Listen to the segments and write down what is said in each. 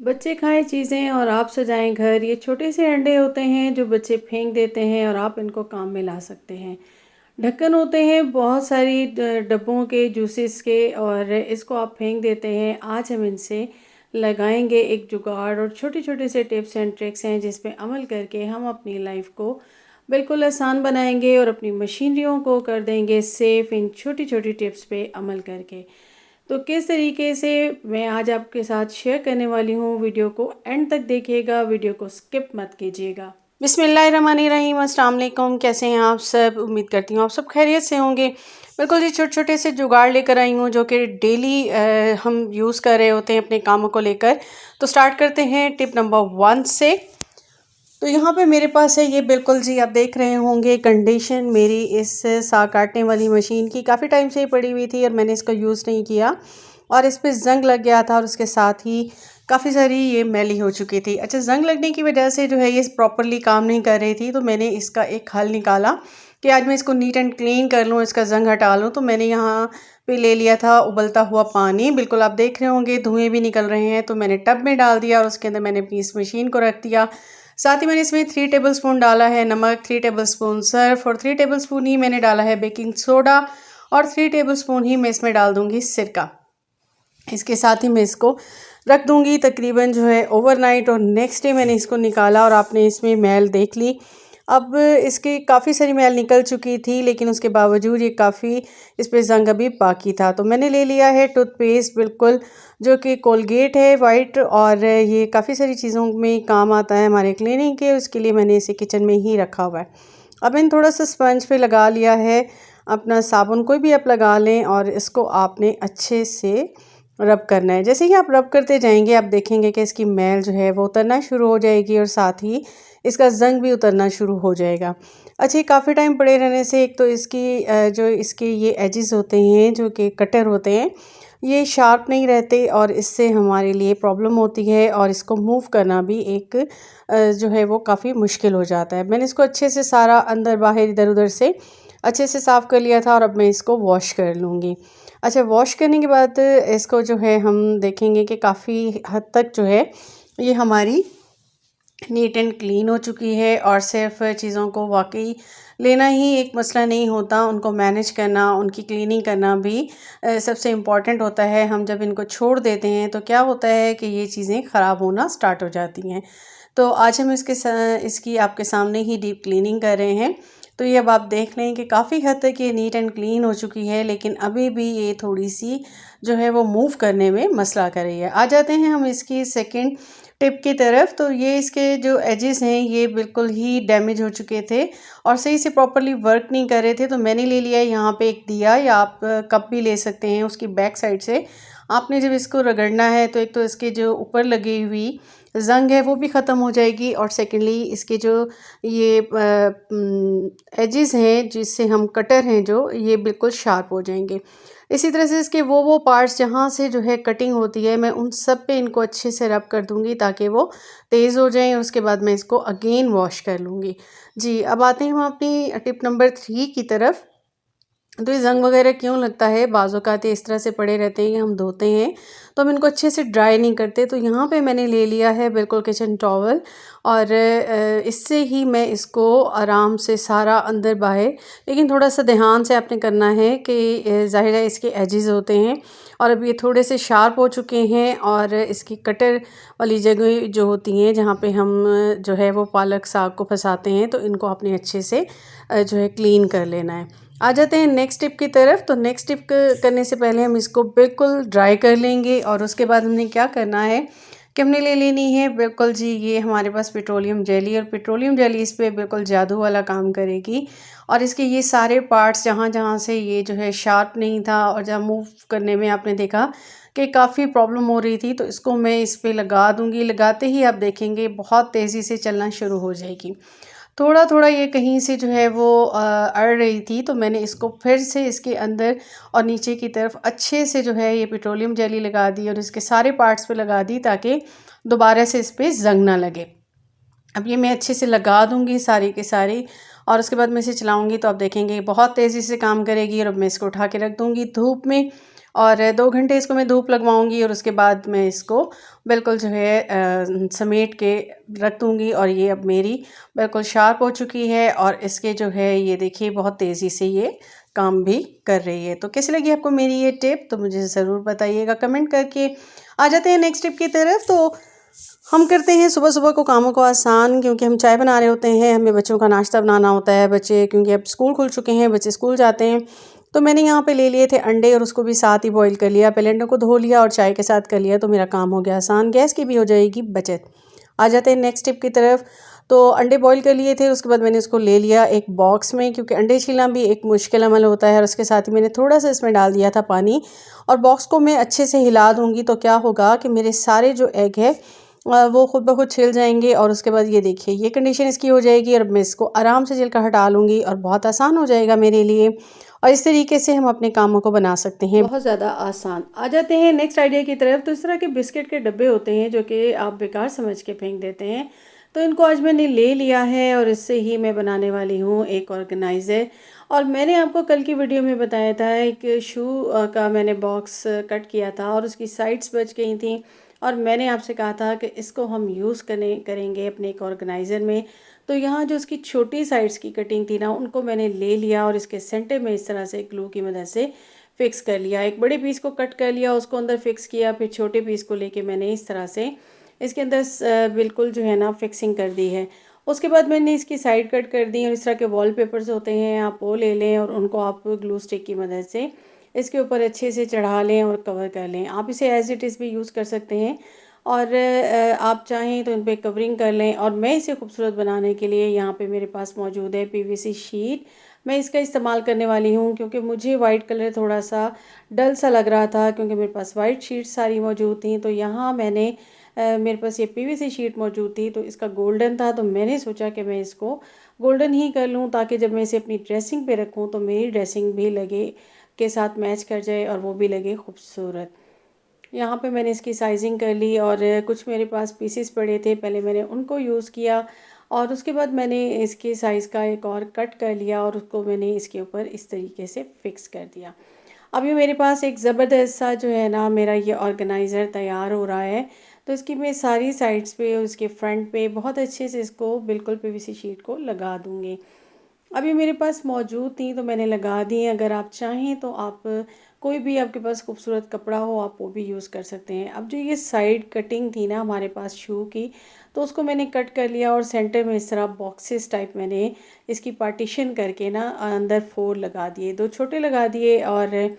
बच्चे खाएं चीज़ें और आप सजाएं घर। ये छोटे से अंडे होते हैं जो बच्चे फेंक देते हैं और आप इनको काम में ला सकते हैं। ढक्कन होते हैं बहुत सारी डब्बों के जूसेस के और इसको आप फेंक देते हैं। आज हम इनसे लगाएंगे एक जुगाड़ और छोटे छोटे से टिप्स एंड ट्रिक्स हैं जिस पे अमल करके हम अपनी लाइफ को बिल्कुल आसान बनाएंगे और अपनी मशीनरियों को कर देंगे सेफ़ इन छोटी छोटी टिप्स पे अमल करके। तो किस तरीके से मैं आज आपके साथ शेयर करने वाली हूँ, वीडियो को एंड तक देखिएगा, वीडियो को स्किप मत कीजिएगा। बिस्मिल्लाहिर्रहमानिर्रहीम, अस्सलाम वालेकुम। कैसे हैं आप सब? उम्मीद करती हूँ आप सब खैरियत से होंगे। बिल्कुल जी, छोटे छोटे से जुगाड़ लेकर आई हूँ जो कि डेली हम यूज़ कर रहे होते हैं अपने कामों को लेकर। तो स्टार्ट करते हैं टिप नंबर 1 से। तो यहाँ पे मेरे पास है ये, बिल्कुल जी आप देख रहे होंगे कंडीशन मेरी इस साग काटने वाली मशीन की काफ़ी टाइम से ही पड़ी हुई थी और मैंने इसको यूज़ नहीं किया और इस पे जंग लग गया था और उसके साथ ही काफ़ी सारी ये मैली हो चुकी थी। अच्छा, जंग लगने की वजह से जो है ये प्रॉपरली काम नहीं कर रही थी, तो मैंने इसका एक हल निकाला कि आज मैं इसको नीट एंड क्लीन कर लूँ, इसका जंग हटा लूँ। तो मैंने यहाँ पे ले लिया था उबलता हुआ पानी, बिल्कुल आप देख रहे होंगे धुएँ भी निकल रहे हैं। तो मैंने टब में डाल दिया और उसके अंदर मैंने अपनी इस मशीन को रख दिया। साथ ही मैंने इसमें 3 टेबलस्पून डाला है नमक, 3 टेबलस्पून सर्फ और 3 टेबलस्पून ही मैंने डाला है बेकिंग सोडा और 3 टेबलस्पून ही मैं इसमें डाल दूंगी सिरका। इसके साथ ही मैं इसको रख दूंगी तकरीबन जो है ओवरनाइट और नेक्स्ट डे मैंने इसको निकाला और आपने इसमें मैल देख ली। अब इसकी काफ़ी सारी मैल निकल चुकी थी लेकिन उसके बावजूद ये काफ़ी इस पे जंग अभी बाकी था। तो मैंने ले लिया है टूथपेस्ट, बिल्कुल जो कि कोलगेट है वाइट, और ये काफ़ी सारी चीज़ों में काम आता है हमारे क्लीनिंग के, उसके लिए मैंने इसे किचन में ही रखा हुआ है। अब मैंने थोड़ा सा स्पंज पे लगा लिया है, अपना साबुन कोई भी आप लगा लें और इसको आपने अच्छे से रब करना है। जैसे ही आप रब करते जाएंगे आप देखेंगे कि इसकी मैल जो है वो उतरना शुरू हो जाएगी और साथ ही इसका जंग भी उतरना शुरू हो जाएगा। अच्छा, काफ़ी टाइम पड़े रहने से एक तो इसकी जो इसके ये एजेस होते हैं जो कि कटर होते हैं ये शार्प नहीं रहते और इससे हमारे लिए प्रॉब्लम होती है और इसको मूव करना भी एक जो है वो काफ़ी मुश्किल हो जाता है। मैंने इसको अच्छे से सारा अंदर बाहर इधर उधर से अच्छे से साफ़ कर लिया था और अब मैं इसको वॉश कर लूँगी। अच्छा, वॉश करने के बाद इसको जो है हम देखेंगे कि काफ़ी हद तक जो है ये हमारी नीट एंड क्लीन हो चुकी है और सिर्फ चीज़ों को वाकई लेना ही एक मसला नहीं होता, उनको मैनेज करना, उनकी क्लीनिंग करना भी सबसे इम्पॉर्टेंट होता है। हम जब इनको छोड़ देते हैं तो क्या होता है कि ये चीज़ें ख़राब होना स्टार्ट हो जाती हैं। तो आज हम इसकी आपके सामने ही डीप क्लीनिंग कर रहे हैं। तो ये अब आप देख लें कि काफ़ी हद तक ये नीट एंड क्लीन हो चुकी है लेकिन अभी भी ये थोड़ी सी जो है वो मूव करने में मसला कर रही है। आ जाते हैं हम इसकी सेकंड टिप की तरफ। तो ये इसके जो एजेस हैं ये बिल्कुल ही डैमेज हो चुके थे और सही से प्रॉपरली वर्क नहीं कर रहे थे। तो मैंने ले लिया है यहाँ पे एक दिया, या आप कप भी ले सकते हैं। उसकी बैक साइड से आपने जब इसको रगड़ना है तो एक तो इसके जो ऊपर लगी हुई जंग है वो भी ख़त्म हो जाएगी और सेकेंडली इसके जो ये एजेस हैं जिससे हम कटर हैं जो ये बिल्कुल शार्प हो जाएंगे। इसी तरह से इसके वो पार्ट्स जहाँ से जो है कटिंग होती है मैं उन सब पे इनको अच्छे से रब कर दूंगी ताकि वो तेज़ हो जाएं और उसके बाद मैं इसको अगेन वॉश कर लूँगी। जी, अब आते हैं हम अपनी टिप नंबर 3 की तरफ। तो ये जंग वगैरह क्यों लगता है, बाज़ औक़ात इस तरह से पड़े रहते हैं कि हम धोते हैं तो हम इनको अच्छे से ड्राई नहीं करते। तो यहाँ पे मैंने ले लिया है बिल्कुल किचन टॉवल और इससे ही मैं इसको आराम से सारा अंदर बाहर, लेकिन थोड़ा सा ध्यान से आपने करना है कि ज़ाहिर है इसके एजेस होते हैं और अब ये थोड़े से शार्प हो चुके हैं और इसकी कटर वाली जगह जो होती हैं जहाँ पे हम जो है वो पालक साग को फंसाते हैं तो इनको आपने अच्छे से जो है क्लीन कर लेना है। आ जाते हैं नेक्स्ट टिप की तरफ। तो नेक्स्ट टिप करने से पहले हम इसको बिल्कुल ड्राई कर लेंगे और उसके बाद हमने क्या करना है कि हमने ले लेनी है बिल्कुल जी ये हमारे पास पेट्रोलियम जेली, और पेट्रोलियम जेली इस पर बिल्कुल जादू वाला काम करेगी और इसके ये सारे पार्ट्स जहाँ जहाँ से ये जो है शार्प नहीं था और जहाँ मूव करने में आपने देखा कि काफ़ी प्रॉब्लम हो रही थी, तो इसको मैं इस पर लगा दूँगी। लगाते ही आप देखेंगे बहुत तेज़ी से चलना शुरू हो जाएगी। थोड़ा थोड़ा ये कहीं से जो है वो अड़ रही थी तो मैंने इसको फिर से इसके अंदर और नीचे की तरफ अच्छे से जो है ये पेट्रोलियम जेली लगा दी और इसके सारे पार्ट्स पे लगा दी ताकि दोबारा से इस पर जंग ना लगे। अब ये मैं अच्छे से लगा दूंगी सारी के सारी और उसके बाद मैं इसे चलाऊंगी तो आप देखेंगे बहुत तेज़ी से काम करेगी। और अब मैं इसको उठा के रख दूंगी धूप में और 2 घंटे इसको मैं धूप लगवाऊंगी और उसके बाद मैं इसको बिल्कुल जो है समेट के रख दूंगी। और ये अब मेरी बिल्कुल शार्प हो चुकी है और इसके जो है ये देखिए बहुत तेज़ी से ये काम भी कर रही है। तो कैसी लगी आपको मेरी ये टिप, तो मुझे ज़रूर बताइएगा कमेंट करके। आ जाते हैं नेक्स्ट टिप की तरफ। तो हम करते हैं सुबह सुबह को कामों को आसान, क्योंकि हम चाय बना रहे होते हैं, हमें बच्चों का नाश्ता बनाना होता है। बच्चे क्योंकि अब स्कूल खुल चुके हैं, बच्चे स्कूल जाते हैं, तो मैंने यहाँ पे ले लिए थे अंडे और उसको भी साथ ही बॉईल कर लिया। पहले अंडों को धो लिया और चाय के साथ कर लिया, तो मेरा काम हो गया आसान, गैस की भी हो जाएगी बचत। आ जाते हैं नेक्स्ट टिप की तरफ। तो अंडे बॉईल कर लिए थे, उसके बाद मैंने इसको ले लिया एक बॉक्स में, क्योंकि अंडे छीलना भी एक मुश्किल अमल होता है। और उसके साथ ही मैंने थोड़ा सा इसमें डाल दिया था पानी, और बॉक्स को मैं अच्छे से हिला दूँगी। तो क्या होगा कि मेरे सारे जो एग है वो खुद ब खुद छिल जाएंगे। और उसके बाद ये देखिए ये कंडीशन इसकी हो जाएगी, और मैं इसको आराम से छिलका हटा लूँगी और बहुत आसान हो जाएगा मेरे लिए। और इस तरीके से हम अपने कामों को बना सकते हैं बहुत ज़्यादा आसान। आ जाते हैं नेक्स्ट आइडिया की तरफ। तो इस तरह के बिस्किट के डब्बे होते हैं जो कि आप बेकार समझ के फेंक देते हैं, तो इनको आज मैंने ले लिया है और इससे ही मैं बनाने वाली हूँ एक ऑर्गेनाइज़र। और मैंने आपको कल की वीडियो में बताया था एक शू का मैंने बॉक्स कट किया था और उसकी साइड्स बच गई थी, और मैंने आपसे कहा था कि इसको हम यूज़ करेंगे अपने एक ऑर्गेनाइज़र में। तो यहाँ जो उसकी छोटी साइड्स की कटिंग थी ना, उनको मैंने ले लिया और इसके सेंटर में इस तरह से ग्लू की मदद से फ़िक्स कर लिया। एक बड़े पीस को कट कर लिया, उसको अंदर फ़िक्स किया, फिर छोटे पीस को लेके मैंने इस तरह से इसके अंदर बिल्कुल जो है ना फिक्सिंग कर दी है। उसके बाद मैंने इसकी साइड कट कर दी, और इस तरह के वॉलपेपर्स होते हैं आप वो ले लें, और उनको आप ग्लू स्टिक की मदद से इसके ऊपर अच्छे से चढ़ा लें और कवर कर लें। आप इसे एज इट इज़ भी यूज़ कर सकते हैं, और आप चाहें तो इन पर कवरिंग कर लें। और मैं इसे खूबसूरत बनाने के लिए यहाँ पे मेरे पास मौजूद है पीवीसी शीट। मैं इसका इस्तेमाल करने वाली हूँ, क्योंकि मुझे वाइट कलर थोड़ा सा डल सा लग रहा था, क्योंकि मेरे पास वाइट शीट सारी मौजूद थी। तो यहाँ मैंने मेरे पास ये पीवीसी शीट मौजूद थी, तो इसका गोल्डन था, तो मैंने सोचा कि मैं इसको गोल्डन ही कर लूँ, ताकि जब मैं इसे अपनी ड्रेसिंग पे रखूँ तो मेरी ड्रेसिंग भी लगे के साथ मैच कर जाए और वो भी लगे खूबसूरत। यहाँ पे मैंने इसकी साइजिंग कर ली, और कुछ मेरे पास पीसेस पड़े थे, पहले मैंने उनको यूज़ किया, और उसके बाद मैंने इसके साइज़ का एक और कट कर लिया और उसको मैंने इसके ऊपर इस तरीके से फ़िक्स कर दिया। अब ये मेरे पास एक ज़बरदस्त सा जो है ना मेरा ये ऑर्गेनाइज़र तैयार हो रहा है। तो इसकी मैं सारी साइड्स पे और इसके फ्रंट पे बहुत अच्छे से इसको बिल्कुल पीवीसी शीट को लगा दूँगी। अब ये मेरे पास मौजूद थी तो मैंने लगा दी। अगर आप चाहें तो आप कोई भी आपके पास खूबसूरत कपड़ा हो आप वो भी यूज़ कर सकते हैं। अब जो ये साइड कटिंग थी ना हमारे पास शू की, तो उसको मैंने कट कर लिया, और सेंटर में इस तरह बॉक्सेस टाइप मैंने इसकी पार्टीशन करके ना अंदर 4 लगा दिए, 2 छोटे लगा दिए और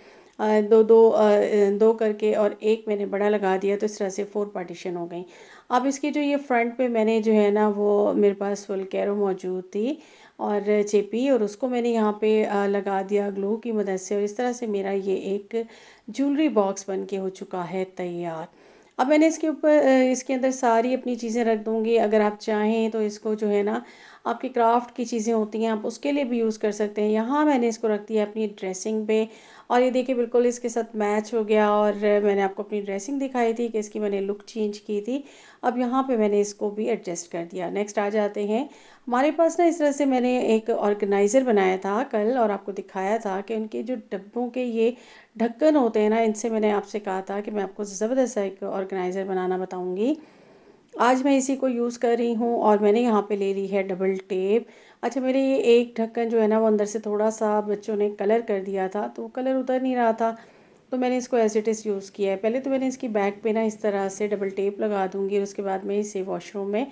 दो करके, और एक मैंने बड़ा लगा दिया, तो इस तरह से 4 पार्टीशन हो गई। अब इसकी जो ये फ्रंट पे मैंने जो है ना वो मेरे पास फुल कैरो मौजूद थी और चेपी, और उसको मैंने यहाँ पे लगा दिया ग्लू की मदद से, और इस तरह से मेरा ये एक ज्वेलरी बॉक्स बन के हो चुका है तैयार। अब मैंने इसके ऊपर इसके अंदर सारी अपनी चीज़ें रख दूँगी। अगर आप चाहें तो इसको जो है ना आपकी क्राफ्ट की चीज़ें होती हैं आप उसके लिए भी यूज़ कर सकते हैं। यहाँ मैंने इसको रख दिया अपनी ड्रेसिंग पे, और ये देखिए बिल्कुल इसके साथ मैच हो गया। और मैंने आपको अपनी ड्रेसिंग दिखाई थी कि इसकी मैंने लुक चेंज की थी। अब यहाँ पे मैंने इसको भी एडजस्ट कर दिया। नेक्स्ट आ जाते हैं, हमारे पास ना इस तरह से मैंने एक ऑर्गेनाइज़र बनाया था कल और आपको दिखाया था कि उनके जो डब्बों के ये ढक्कन होते हैं ना, इनसे मैंने आपसे कहा था कि मैं आपको ज़बरदस्त सा एक ऑर्गेनाइज़र बनाना बताऊँगी। आज मैं इसी को यूज़ कर रही हूँ, और मैंने यहाँ पे ले ली है डबल टेप। अच्छा, मेरे ये एक ढक्कन जो है ना वो अंदर से थोड़ा सा बच्चों ने कलर कर दिया था, तो वो कलर उतर नहीं रहा था, तो मैंने इसको एज इट इज़ यूज़ किया है। पहले तो मैंने इसकी बैक पे ना इस तरह से डबल टेप लगा दूँगी, और उसके बाद मैं इसे वॉशरूम में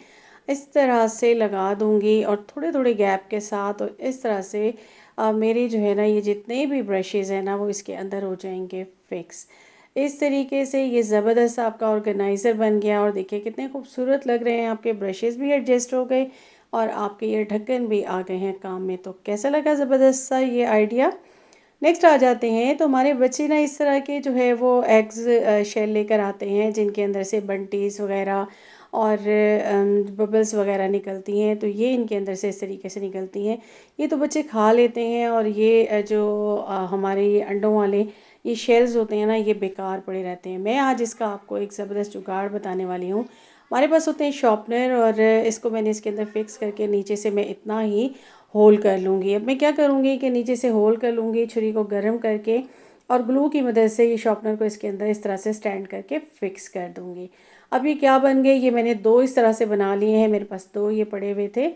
इस तरह से लगा दूँगी, और थोड़े थोड़े गैप के साथ, और इस तरह से मेरे जो है ना ये जितने भी ब्रशेज़ हैं ना वो इसके अंदर हो जाएंगे फिक्स। इस तरीके से ये ज़बरदस्त आपका ऑर्गेनाइज़र बन गया, और देखिए कितने खूबसूरत लग रहे हैं। आपके ब्रशेज़ भी एडजस्ट हो गए और आपके ये ढक्कन भी आ गए हैं काम में। तो कैसा लगा ज़बरदस्त सा ये आइडिया? नेक्स्ट आ जाते हैं, तो हमारे बच्चे ना इस तरह के जो है वो एग्स शेल लेकर आते हैं जिनके अंदर से बंटीज़ वगैरह और बबल्स वगैरह निकलती हैं, तो ये इनके अंदर से इस तरीके से निकलती हैं। ये तो बच्चे खा लेते हैं, और ये जो हमारे ये अंडों वाले ये शेल्स होते हैं ना ये बेकार पड़े रहते हैं। मैं आज इसका आपको एक ज़बरदस्त जुगाड़ बताने वाली हूँ। हमारे पास होते हैं शॉर्पनर, और इसको मैंने इसके अंदर फिक्स करके नीचे से मैं इतना ही होल कर लूँगी। अब मैं क्या करूँगी कि नीचे से होल कर लूँगी, छुरी को गर्म करके और ग्लू की मदद से ये शॉर्पनर को इसके अंदर इस तरह से स्टैंड करके फ़िक्स कर दूँगी। अब ये क्या बन गए, ये मैंने 2 इस तरह से बना लिए हैं, मेरे पास 2 ये पड़े हुए थे,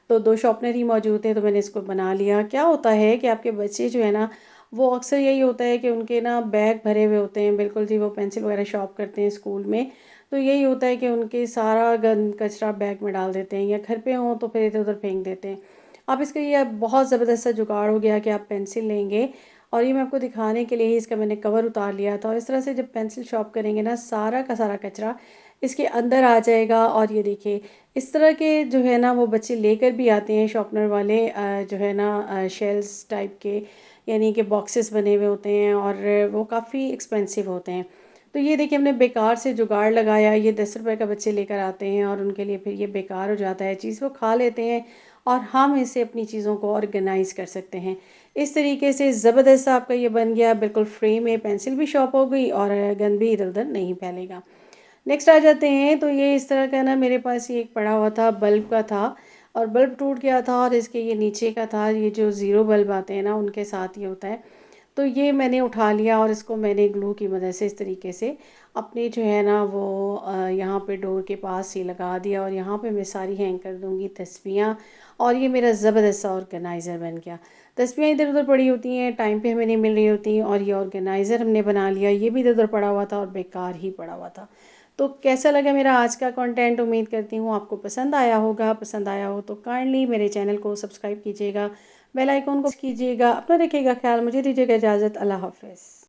तो 2 शॉर्पनर ही मौजूद थे, तो मैंने इसको बना लिया। क्या होता है कि आपके बच्चे जो है ना, वो अक्सर यही होता है कि उनके ना बैग भरे हुए होते हैं, बिल्कुल जी, वो पेंसिल वगैरह शॉर्प करते हैं स्कूल में, तो यही होता है कि उनके सारा गंद कचरा बैग में डाल देते हैं, या घर पे हों तो फिर इधर-उधर फेंक देते हैं। अब इसका ये बहुत ज़बरदस्त सा जुगाड़ हो गया कि आप पेंसिल लेंगे, और ये मैं आपको दिखाने के लिए ही इसका मैंने कवर उतार लिया था, और इस तरह से जब पेंसिल शॉर्प करेंगे ना, सारा का सारा कचरा इसके अंदर आ जाएगा। और ये देखिए, इस तरह के जो है ना, वो बच्चे लेकर भी आते हैं शॉर्पनर वाले, जो है ना, शेल्स टाइप के, यानी कि बॉक्सेस बने हुए होते हैं, और वो काफ़ी एक्सपेंसिव होते हैं। तो ये देखिए, हमने बेकार से जुगाड़ लगाया, ये 10 रुपए का बच्चे लेकर आते हैं, और उनके लिए फिर ये बेकार हो जाता है चीज़, वो खा लेते हैं, और हम इससे अपनी चीज़ों को ऑर्गेनाइज़ कर सकते हैं। इस तरीके से ज़बरदस्त आपका ये बन गया, बिल्कुल फ्री में पेंसिल भी शॉर्प हो गई, और गंद भी इधर-उधर नहीं फैलेगा। नेक्स्ट आ जाते हैं, तो ये इस तरह का ना, मेरे पास ये एक पड़ा हुआ था, बल्ब का था, और बल्ब टूट गया था, और इसके ये नीचे का था, ये जो ज़ीरो बल्ब आते हैं ना, उनके साथ ये होता है। तो ये मैंने उठा लिया, और इसको मैंने ग्लू की मदद से इस तरीके से अपने जो है ना, वो यहाँ पे डोर के पास ही लगा दिया, और यहाँ पे मैं सारी हैंग कर दूँगी तस्बीहां, और ये मेरा ज़बरदस्त सा ऑर्गेनाइज़र बन गया। तस्बीहां इधर उधर पड़ी होती हैं, टाइम पे हमें नहीं मिल रही होती, और ये ऑर्गेनाइज़र हमने बना लिया, ये भी इधर उधर पड़ा हुआ था और बेकार ही पड़ा हुआ था। तो कैसा लगा मेरा आज का कंटेंट, उम्मीद करती हूँ आपको पसंद आया होगा। पसंद आया हो तो काइंडली मेरे चैनल को सब्सक्राइब कीजिएगा, बेल आइकॉन को कीजिएगा। अपना रखिएगा ख्याल, मुझे दीजिएगा इजाज़त। अल्लाह हाफ़िज़।